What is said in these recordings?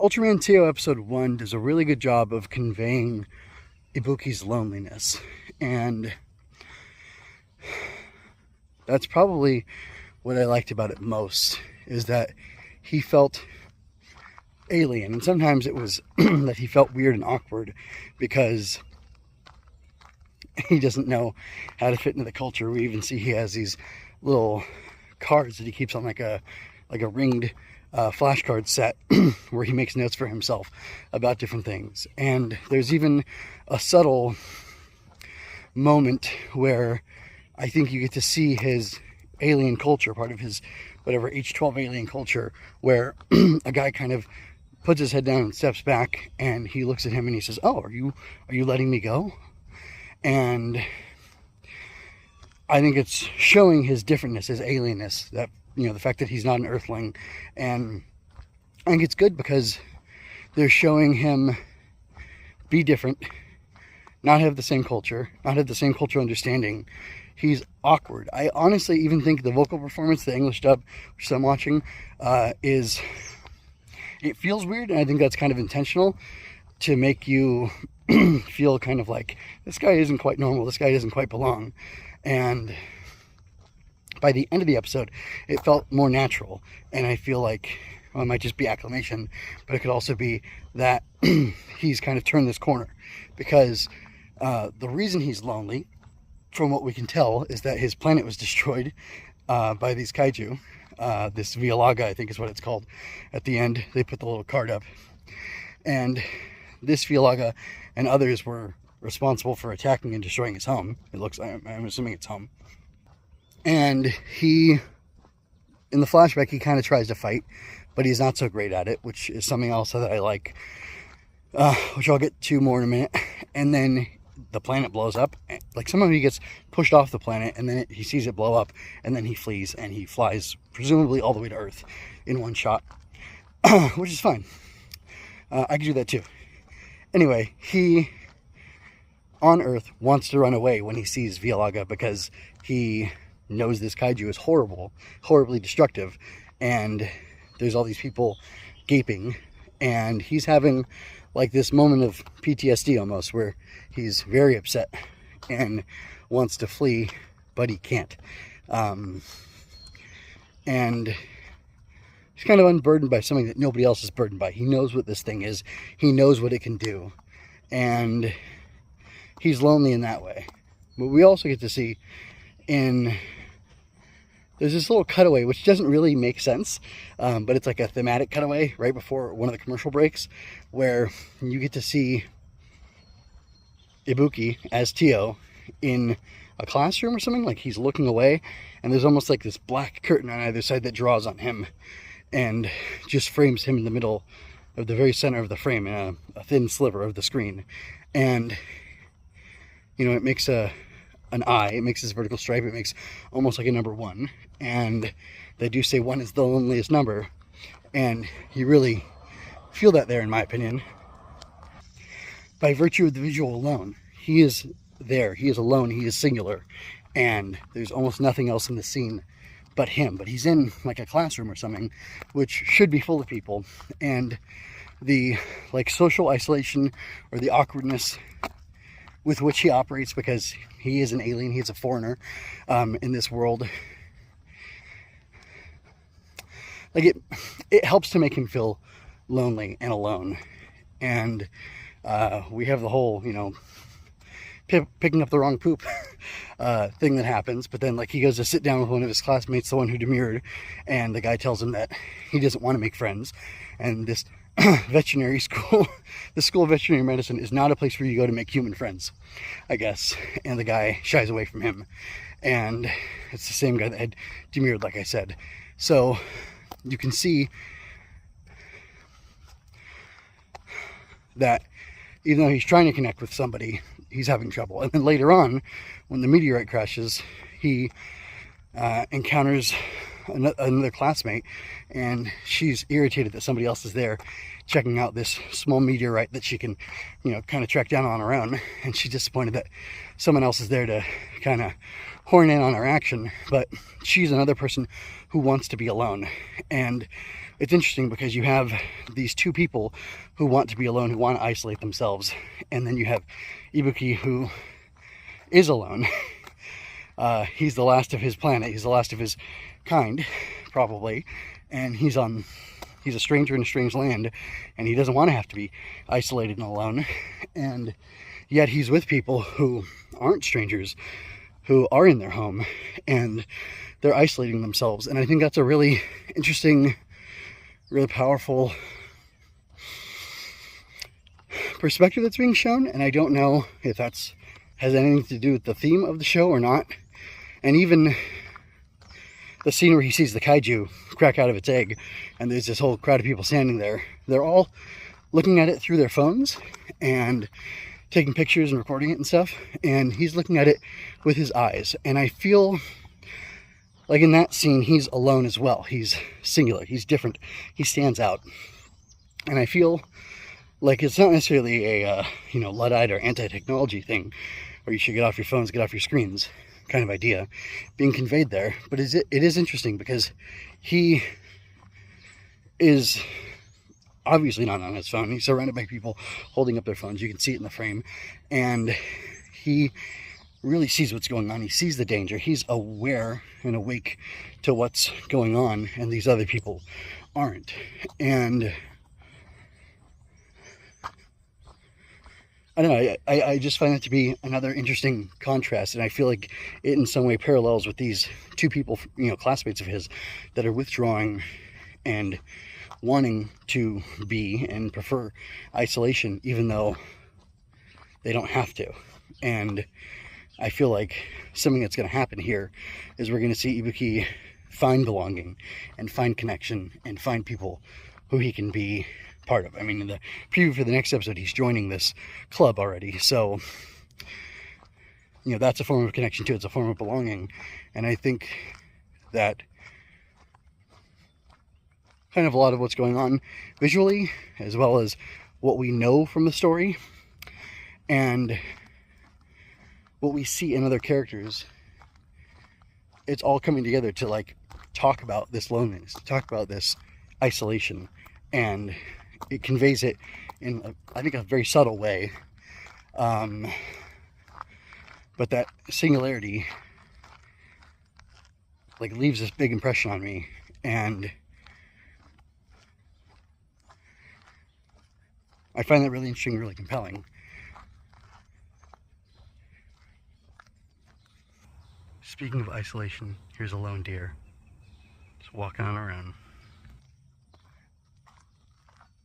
Ultraman Teo episode 1 does a really good job of conveying Ibuki's loneliness, and that's probably what I liked about it most, is that he felt alien, and sometimes it was that he felt weird and awkward because he doesn't know how to fit into the culture. We even see he has these little cards that he keeps on like a ringed flashcard set where he makes notes for himself about different things. And there's even a subtle moment where I think you get to see his alien culture, part of his whatever H12 alien culture, where a guy kind of puts his head down and steps back, and he looks at him and he says, "Oh, are you letting me go?" And I think it's showing his differentness, his alienness, that, you know, the fact that he's not an earthling. And I think it's good because they're showing him be different, not have the same culture, not have the same cultural understanding. He's awkward. I honestly even think the vocal performance, the English dub, which I'm watching, it feels weird, and I think that's kind of intentional to make you feel kind of like, this guy isn't quite normal, this guy doesn't quite belong. And by the end of the episode, it felt more natural, and I feel like, well, it might just be acclamation, but it could also be that he's kind of turned this corner, because the reason he's lonely, from what we can tell, is that his planet was destroyed by these kaiju. This Vialoga, I think is what it's called. At the end, they put the little card up, and this Vialoga and others were responsible for attacking and destroying his home. It looks, I'm assuming it's home. And he, in the flashback, he kind of tries to fight, but he's not so great at it, which is something else that I like, which I'll get to more in a minute. And then the planet blows up. Like, somehow he gets pushed off the planet, and then he sees it blow up, and then he flees, and he flies presumably all the way to Earth in one shot, which is fine. I could do that too. Anyway, he, on Earth, wants to run away when he sees Vialoga, because he knows this kaiju is horrible, horribly destructive, and there's all these people gaping, and he's having like this moment of PTSD almost, where he's very upset and wants to flee, but he can't. And he's kind of unburdened by something that nobody else is burdened by. He knows what this thing is. He knows what it can do. And he's lonely in that way. But we also get to see there's this little cutaway, which doesn't really make sense, but it's like a thematic cutaway right before one of the commercial breaks, where you get to see Ibuki as Teo in a classroom or something. Like, he's looking away, and there's almost like this black curtain on either side that draws on him and just frames him in the middle of the very center of the frame, in a thin sliver of the screen. And, you know, it makes an eye, it makes this vertical stripe, it makes almost like a number 1. And they do say 1 is the loneliest number, and you really feel that there, in my opinion. By virtue of the visual alone, he is there, he is alone, he is singular, and there's almost nothing else in the scene but him. But he's in like a classroom or something, which should be full of people, and the like social isolation or the awkwardness with which he operates, because he is an alien, he is a foreigner in this world, like it helps to make him feel lonely and alone. And we have the whole, you know, picking up the wrong poop thing that happens, but then like he goes to sit down with one of his classmates, the one who demurred, and the guy tells him that he doesn't want to make friends, and this veterinary school, the School of Veterinary Medicine, is not a place where you go to make human friends, I guess. And the guy shies away from him, and it's the same guy that had demurred, like I said. So you can see that even though he's trying to connect with somebody, he's having trouble. And then later on, when the meteorite crashes, he encounters another classmate, and she's irritated that somebody else is there checking out this small meteorite that she can, you know, kind of track down on her own. And she's disappointed that someone else is there to kind of horn in on her action. But she's another person who wants to be alone. And it's interesting because you have these two people who want to be alone, who want to isolate themselves, and then you have Ibuki, who is alone. He's the last of his planet, he's the last of his kind, probably, and he's a stranger in a strange land, and he doesn't want to have to be isolated and alone, and yet he's with people who aren't strangers, who are in their home, and they're isolating themselves. And I think that's a really interesting, really powerful perspective that's being shown, and I don't know if that's has anything to do with the theme of the show or not. And even the scene where he sees the kaiju crack out of its egg, and there's this whole crowd of people standing there, they're all looking at it through their phones and taking pictures and recording it and stuff, and he's looking at it with his eyes. And I feel like in that scene he's alone as well. He's singular, he's different, he stands out. And I feel like it's not necessarily a Luddite or anti-technology thing, or you should get off your phones, get off your screens kind of idea being conveyed there. But it is interesting because he is obviously not on his phone. He's surrounded by people holding up their phones. You can see it in the frame, and he really sees what's going on. He sees the danger. He's aware and awake to what's going on, and these other people aren't. And I don't know, I just find it to be another interesting contrast, and I feel like it in some way parallels with these two people, classmates of his, that are withdrawing and wanting to be and prefer isolation, even though they don't have to. And I feel like something that's going to happen here is we're going to see Ibuki find belonging and find connection and find people who he can be part of. I mean, in the preview for the next episode, he's joining this club already, so that's a form of connection too. It's a form of belonging, and I think that kind of a lot of what's going on visually, as well as what we know from the story and what we see in other characters, it's all coming together to talk about this loneliness, to talk about this isolation, and it conveys it in, I think, a very subtle way. But that singularity leaves this big impression on me, and I find that really interesting, really compelling. Speaking of isolation, here's a lone deer just walking on around.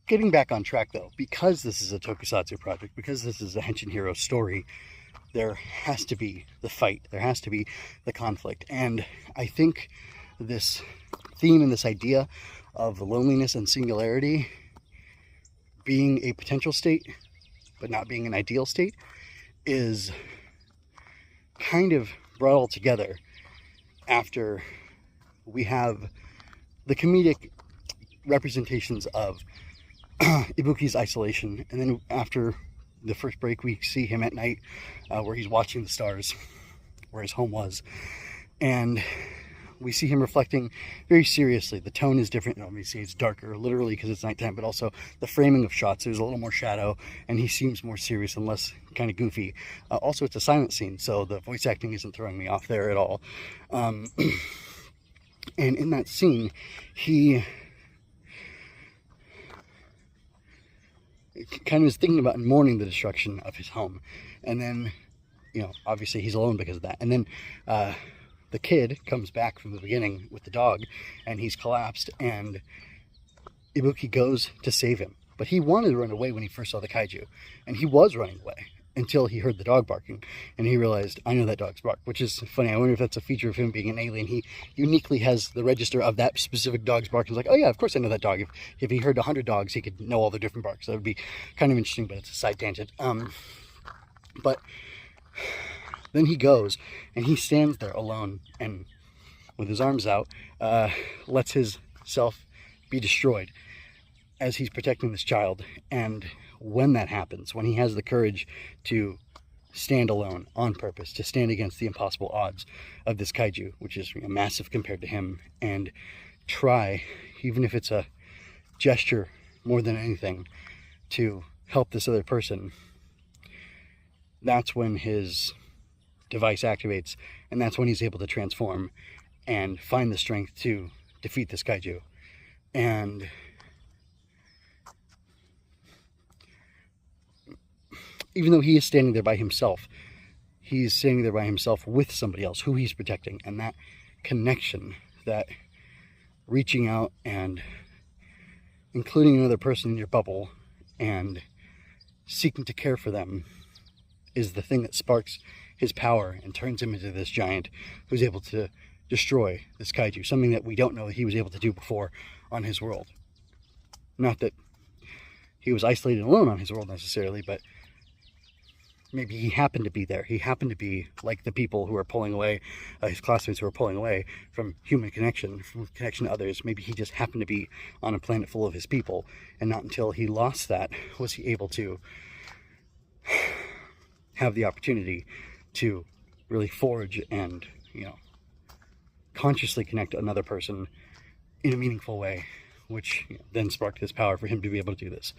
Getting back on track though, because this is a tokusatsu project, because this is a Henshin hero story, there has to be the fight, there has to be the conflict. And I think this theme and this idea of loneliness and singularity being a potential state, but not being an ideal state, is kind of brought all together after we have the comedic representations of Ibuki's isolation, and then after the first break we see him at night where he's watching the stars, where his home was, and we see him reflecting very seriously. The tone is different. Obviously it's darker, literally because it's nighttime, but also the framing of shots, there's a little more shadow, and he seems more serious and less kind of goofy. Also, it's a silent scene, so the voice acting isn't throwing me off there at all. And in that scene, he kind of is thinking about and mourning the destruction of his home. And then, obviously he's alone because of that. And then the kid comes back from the beginning with the dog, and he's collapsed, and Ibuki goes to save him. But he wanted to run away when he first saw the kaiju, and he was running away until he heard the dog barking, and he realized, I know that dog's bark, which is funny. I wonder if that's a feature of him being an alien. He uniquely has the register of that specific dog's bark. He's like, oh yeah, of course I know that dog. If he heard 100 dogs, he could know all the different barks. That would be kind of interesting, but it's a side tangent. But then he goes, and he stands there alone, and with his arms out, lets his self be destroyed as he's protecting this child. And when that happens, when he has the courage to stand alone on purpose, to stand against the impossible odds of this kaiju, which is massive compared to him, and try, even if it's a gesture more than anything to help this other person, that's when his device activates, and that's when he's able to transform and find the strength to defeat this kaiju. And even though he is standing there by himself, he's standing there by himself with somebody else who he's protecting. And that connection, that reaching out and including another person in your bubble and seeking to care for them, is the thing that sparks his power and turns him into this giant who's able to destroy this kaiju, something that we don't know that he was able to do before on his world. Not that he was isolated and alone on his world necessarily, but maybe he happened to be there. He happened to be like the people who are pulling away, his classmates who are pulling away from human connection, from connection to others. Maybe he just happened to be on a planet full of his people, and not until he lost that was he able to have the opportunity to really forge and, consciously connect another person in a meaningful way, which then sparked his power for him to be able to do this.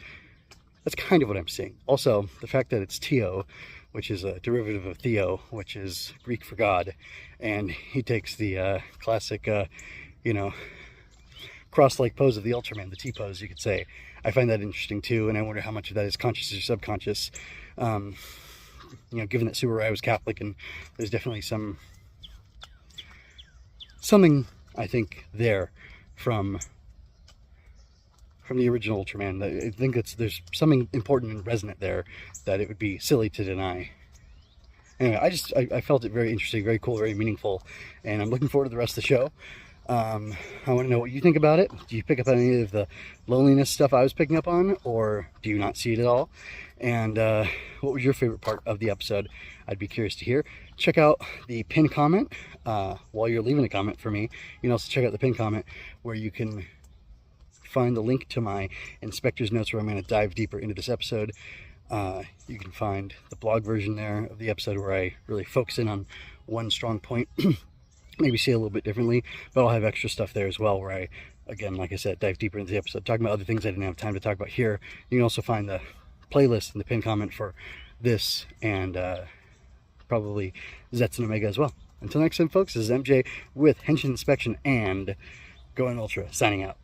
That's kind of what I'm seeing. Also, the fact that it's Teo, which is a derivative of Theo, which is Greek for God, and he takes the classic, cross-like pose of the Ultraman, the T-pose, you could say. I find that interesting too, and I wonder how much of that is conscious or subconscious. Given that Subaru was Catholic, and there's definitely something, I think, there from the original Ultraman. I think there's something important and resonant there that it would be silly to deny. Anyway, I felt it very interesting, very cool, very meaningful, and I'm looking forward to the rest of the show. I want to know what you think about it. Do you pick up on any of the loneliness stuff I was picking up on, or do you not see it at all? And what was your favorite part of the episode? I'd be curious to hear. Check out the pinned comment while you're leaving a comment for me. You can also check out the pinned comment where you can find the link to my inspector's notes where I'm going to dive deeper into this episode. You can find the blog version there of the episode where I really focus in on one strong point. Maybe see it a little bit differently, but I'll have extra stuff there as well where I, again, like I said, dive deeper into the episode, talking about other things I didn't have time to talk about here. You can also find the playlist in the pinned comment for this and probably Zets and Omega as well. Until next time, folks, this is MJ with Henshin Inspection and Going Ultra, signing out.